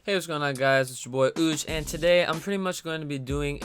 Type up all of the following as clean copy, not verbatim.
Hey, what's going on, guys? It's your boy Uchi, and today I'm pretty much going to be doing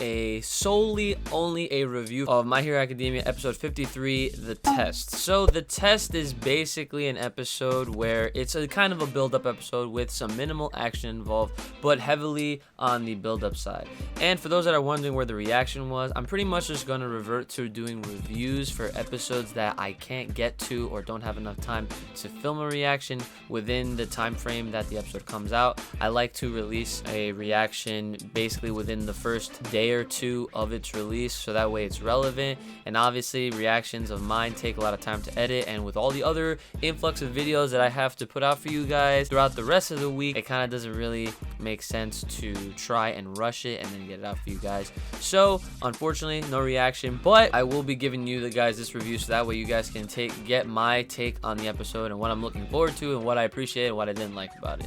only a review of My Hero Academia episode 53, The Test. So The Test is basically an episode where it's a kind of a build-up episode with some minimal action involved, but heavily on the build-up side. And for those that are wondering where the reaction was, I'm pretty much just going to revert to doing reviews for episodes that I can't get to or don't have enough time to film a reaction within the time frame that the episode comes out. I like to release a reaction basically within the first day or two of its release, so that way it's relevant. And obviously reactions of mine take a lot of time to edit, and with all the other influx of videos that I have to put out for you guys throughout the rest of the week, it kind of doesn't really make sense to try and rush it and then get it out for you guys. So unfortunately, no reaction, but I will be giving you guys this review so that way you guys can get my take on the episode and what I'm looking forward to and what I appreciate and what I didn't like about it.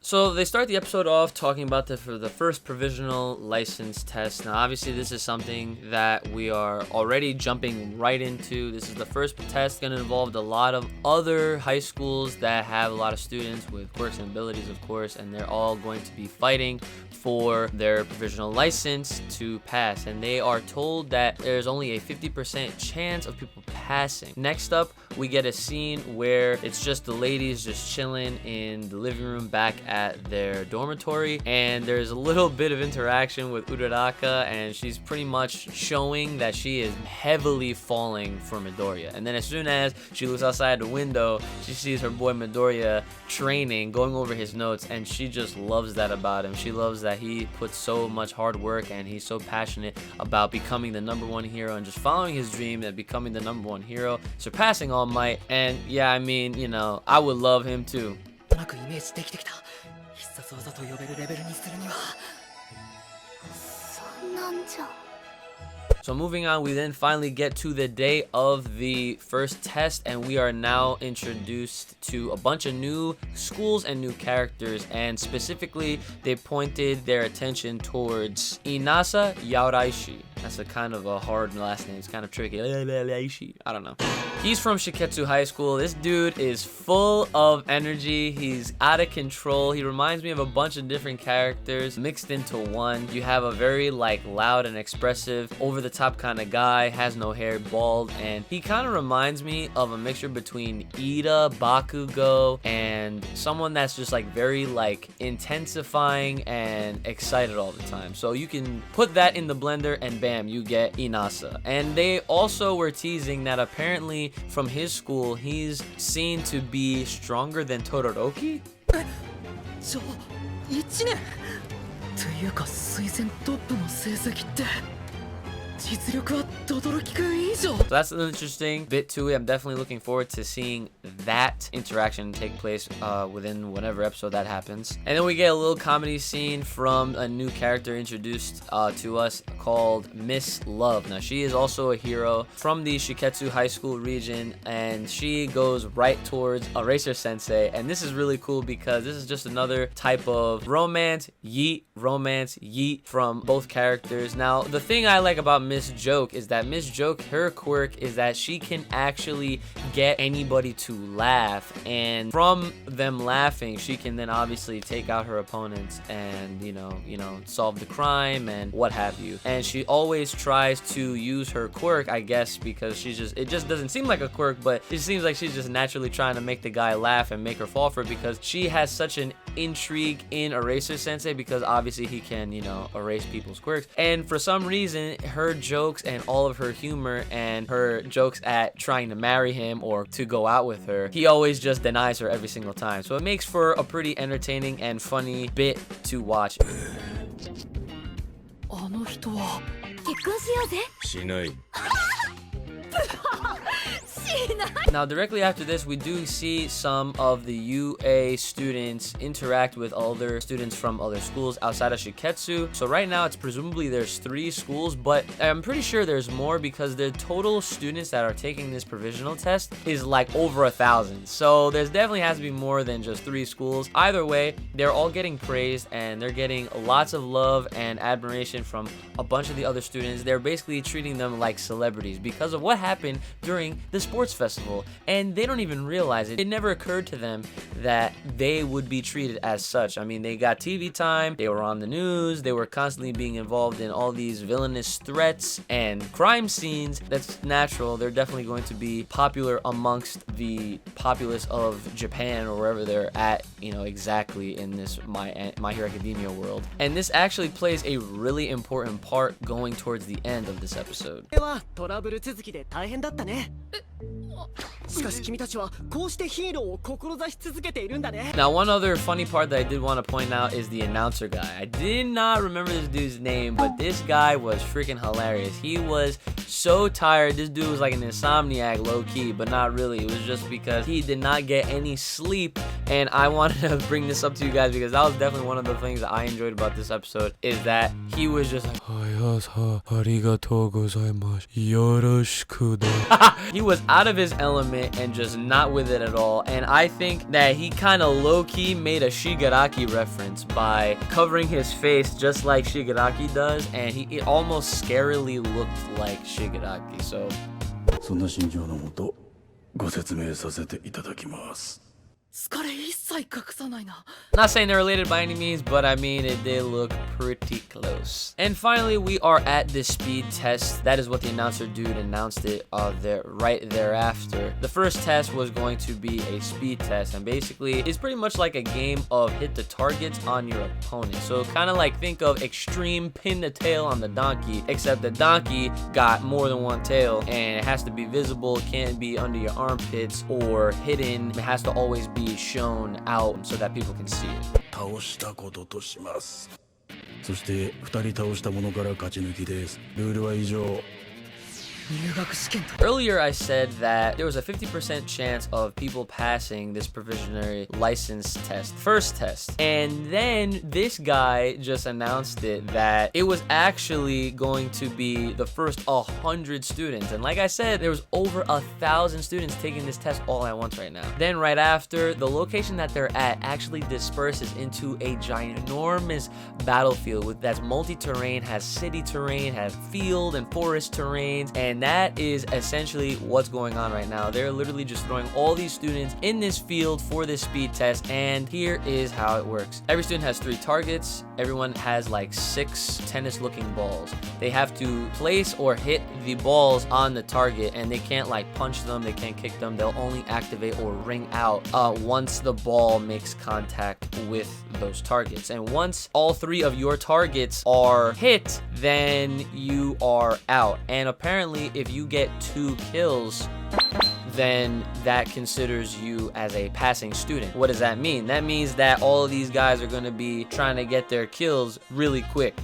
So they start the episode off talking about the first provisional license test. Now obviously this is something that we are already jumping right into. This is the first test, going to involve a lot of other high schools that have a lot of students with quirks and abilities, of course, and they're all going to be fighting for their provisional license to pass, and they are told that there's only a 50% chance of people passing. Next up, we get a scene where it's just the ladies just chilling in the living room back at their dormitory, and there's a little bit of interaction with Uraraka, and she's pretty much showing that she is heavily falling for Midoriya. And then as soon as she looks outside the window, she sees her boy Midoriya training, going over his notes, and she just loves that about him. She loves that he puts so much hard work and he's so passionate about becoming the #1 hero and just following his dream and becoming the #1 hero, surpassing All Might. And yeah, I mean, you know, I would love him too. So moving on, we then finally get to the day of the first test, and we are now introduced to a bunch of new schools and new characters, and specifically they pointed their attention towards Inasa Yaoraishi. That's a kind of a hard last name. It's kind of tricky. I don't know. He's from Shiketsu High School. This dude is full of energy. He's out of control. He reminds me of a bunch of different characters mixed into one. You have a very loud and expressive, over-the-top kind of guy, has no hair, bald, and he kind of reminds me of a mixture between Ida, Bakugo, and someone that's just very intensifying and excited all the time. So you can put that in the blender and bam, you get Inasa. And they also were teasing that apparently from his school, he's seen to be stronger than Todoroki. So that's an interesting bit to it. I'm definitely looking forward to seeing that interaction take place within whatever episode that happens. And then we get a little comedy scene from a new character introduced to us called Miss Love. Now she is also a hero from the Shiketsu High School region, and she goes right towards Eraser Sensei. And this is really cool because this is just another type of romance yeet from both characters. Now the thing I like about Miss Joke is that Miss Joke, her quirk is that she can actually get anybody to laugh, and from them laughing she can then obviously take out her opponents and you know solve the crime and what have you. And she always tries to use her quirk, I guess, because it just doesn't seem like a quirk, but it seems like she's just naturally trying to make the guy laugh and make her fall for it, because she has such an intrigue in Eraser Sensei, because obviously he can erase people's quirks, and for some reason her jokes and all of her humor and her jokes at trying to marry him or to go out with her, he always just denies her every single time. So it makes for a pretty entertaining and funny bit to watch. Now directly after this, we do see some of the UA students interact with other students from other schools outside of Shiketsu. So right now it's presumably there's 3 schools, but I'm pretty sure there's more because the total students that are taking this provisional test is over 1,000. So there's definitely has to be more than just 3 schools. Either way, they're all getting praised and they're getting lots of love and admiration from a bunch of the other students. They're basically treating them like celebrities because of what happened during the sports sports festival, and they don't even realize it. It never occurred to them that they would be treated as such. I mean, they got TV time, they were on the news, they were constantly being involved in all these villainous threats and crime scenes. That's natural. They're definitely going to be popular amongst the populace of Japan or wherever they're at, you know, exactly in this My Hero Academia world. And this actually plays a really important part going towards the end of this episode. Now, one other funny part that I did want to point out is the announcer guy. I did not remember this dude's name, but this guy was freaking hilarious. He was so tired. This dude was like an insomniac low-key, but not really. It was just because he did not get any sleep, and I wanted to bring this up to you guys because that was definitely one of the things that I enjoyed about this episode, is that he was just like, he was out of his element and just not with it at all. And I think that he kind of low-key made a Shigaraki reference by covering his face just like Shigaraki does, and it almost scarily looked like Shigaraki. So not saying they're related by any means, but I mean, it did look pretty close. And finally, we are at this speed test. That is what the announcer dude announced it right thereafter. The first test was going to be a speed test, and basically, it's pretty much like a game of hit the targets on your opponent. So kind of like think of extreme pin the tail on the donkey, except the donkey got more than one tail, and it has to be visible, can't be under your armpits or hidden. It has to always be shown out so that people can see it. 倒したこととします。そして2人倒した者から勝ち抜きです。ルールは以上。 Earlier, I said that there was a 50% chance of people passing this provisionary license test, first test. And then this guy just announced it that it was actually going to be the first 100 students. And like I said, there was over 1,000 students taking this test all at once right now. Then right after, the location that they're at actually disperses into a ginormous battlefield that's multi-terrain, has city terrain, has field and forest terrains, and that is essentially what's going on right now. They're literally just throwing all these students in this field for this speed test, and here is how it works. Every student has 3 targets. Everyone has like 6 tennis-looking balls. They have to place or hit the balls on the target, and they can't like punch them, they can't kick them. They'll only activate or ring out once the ball makes contact with those targets. And once all 3 of your targets are hit, then you are out. And apparently, if you get 2 kills, then that considers you as a passing student. What does that mean? That means that all of these guys are going to be trying to get their kills really quick.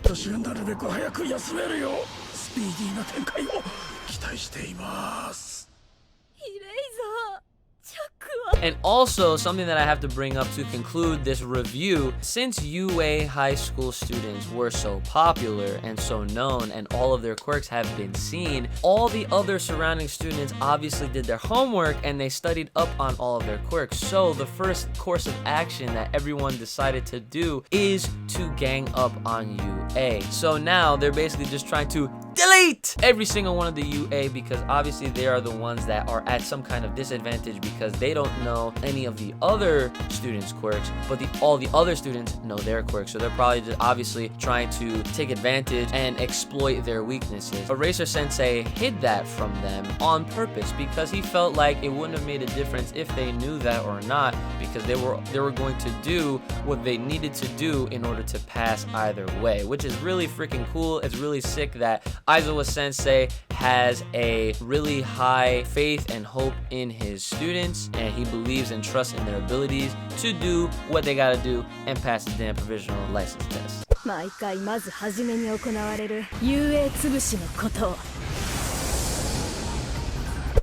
And also, something that I have to bring up to conclude this review, since UA high school students were so popular and so known and all of their quirks have been seen, all the other surrounding students obviously did their homework and they studied up on all of their quirks. So the first course of action that everyone decided to do is to gang up on UA. So now they're basically just trying to delete every single one of the UA, because obviously they are the ones that are at some kind of disadvantage because they don't know any of the other students' quirks, but all the other students know their quirks. So they're probably just obviously trying to take advantage and exploit their weaknesses. Eraser Sensei hid that from them on purpose because he felt like it wouldn't have made a difference if they knew that or not, because they were going to do what they needed to do in order to pass either way, which is really freaking cool. It's really sick that Aizawa Sensei has a really high faith and hope in his students, and he believes and trusts in their abilities to do what they gotta do and pass the damn provisional license test. 毎回まず初めに行われる遊泳潰しのことを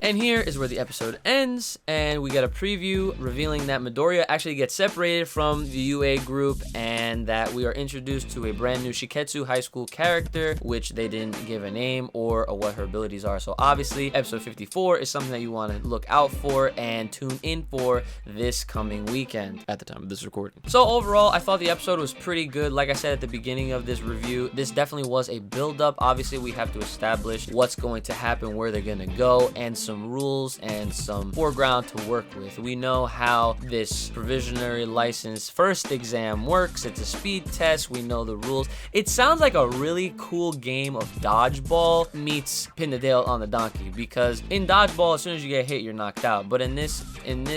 And here is where the episode ends, and we get a preview revealing that Midoriya actually gets separated from the UA group and that we are introduced to a brand new Shiketsu high school character, which they didn't give a name or what her abilities are. So obviously, episode 54 is something that you want to look out for and tune in for this coming weekend at the time of this recording. So overall, I thought the episode was pretty good. Like I said at the beginning of this review, this definitely was a build-up. Obviously, we have to establish what's going to happen, where they're going to go, and so some rules and some foreground to work with. We know how this provisionary license first exam works. It's a speed test. We know the rules. It sounds like a really cool game of dodgeball meets pin the tail on the donkey, because in dodgeball, as soon as you get hit, you're knocked out. But in this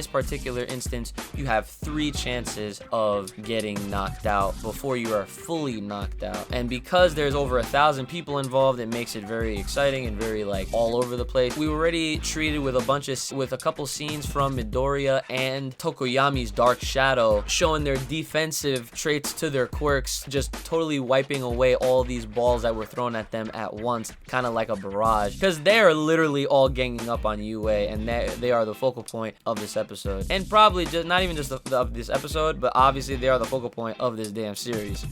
particular instance, you have 3 chances of getting knocked out before you are fully knocked out. And because there's over 1,000 people involved, it makes it very exciting and very like all over the place. We were already treated with a couple scenes from Midoriya and Tokoyami's Dark Shadow, showing their defensive traits to their quirks, just totally wiping away all these balls that were thrown at them at once, kind of like a barrage, because they are literally all ganging up on UA, and they are the focal point of this episode, and probably just not even just of this episode, but obviously they are the focal point of this damn series.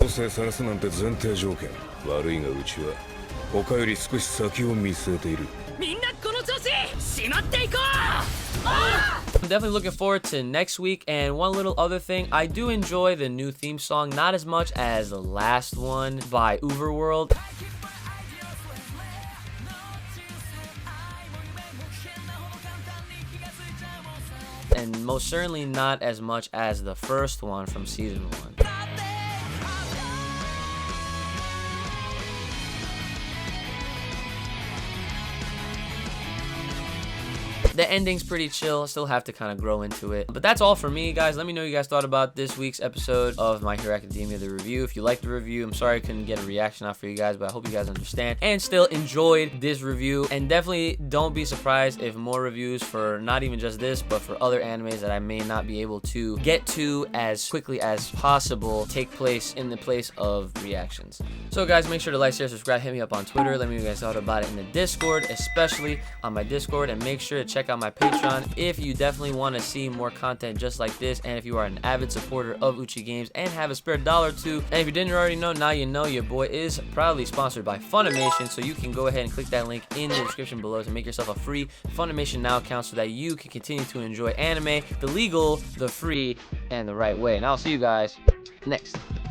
悪いがうちは他より少し先を見据えている。みんなこの調子しまっていこう。I'm definitely looking forward to next week. And one little other thing, I do enjoy the new theme song, not as much as the last one by Overworld. And most certainly not as much as the first one from season 1. The ending's pretty chill. Still have to kind of grow into it. But that's all for me, guys. Let me know what you guys thought about this week's episode of My Hero Academia, the review. If you liked the review, I'm sorry I couldn't get a reaction out for you guys, but I hope you guys understand and still enjoyed this review. And definitely don't be surprised if more reviews for not even just this, but for other animes that I may not be able to get to as quickly as possible take place in the place of reactions. So guys, make sure to like, share, subscribe, hit me up on Twitter. Let me know what you guys thought about it in the Discord, especially on my Discord, and make sure to check out my Patreon if you definitely want to see more content just like this, and if you are an avid supporter of Uchi Games and have a spare $1 or $2. And if you didn't already know, now you know. Your boy is proudly sponsored by FUNimation, so you can go ahead and click that link in the description below to make yourself a free FUNimation Now account so that you can continue to enjoy anime the legal, the free, and the right way. And I'll see you guys next time.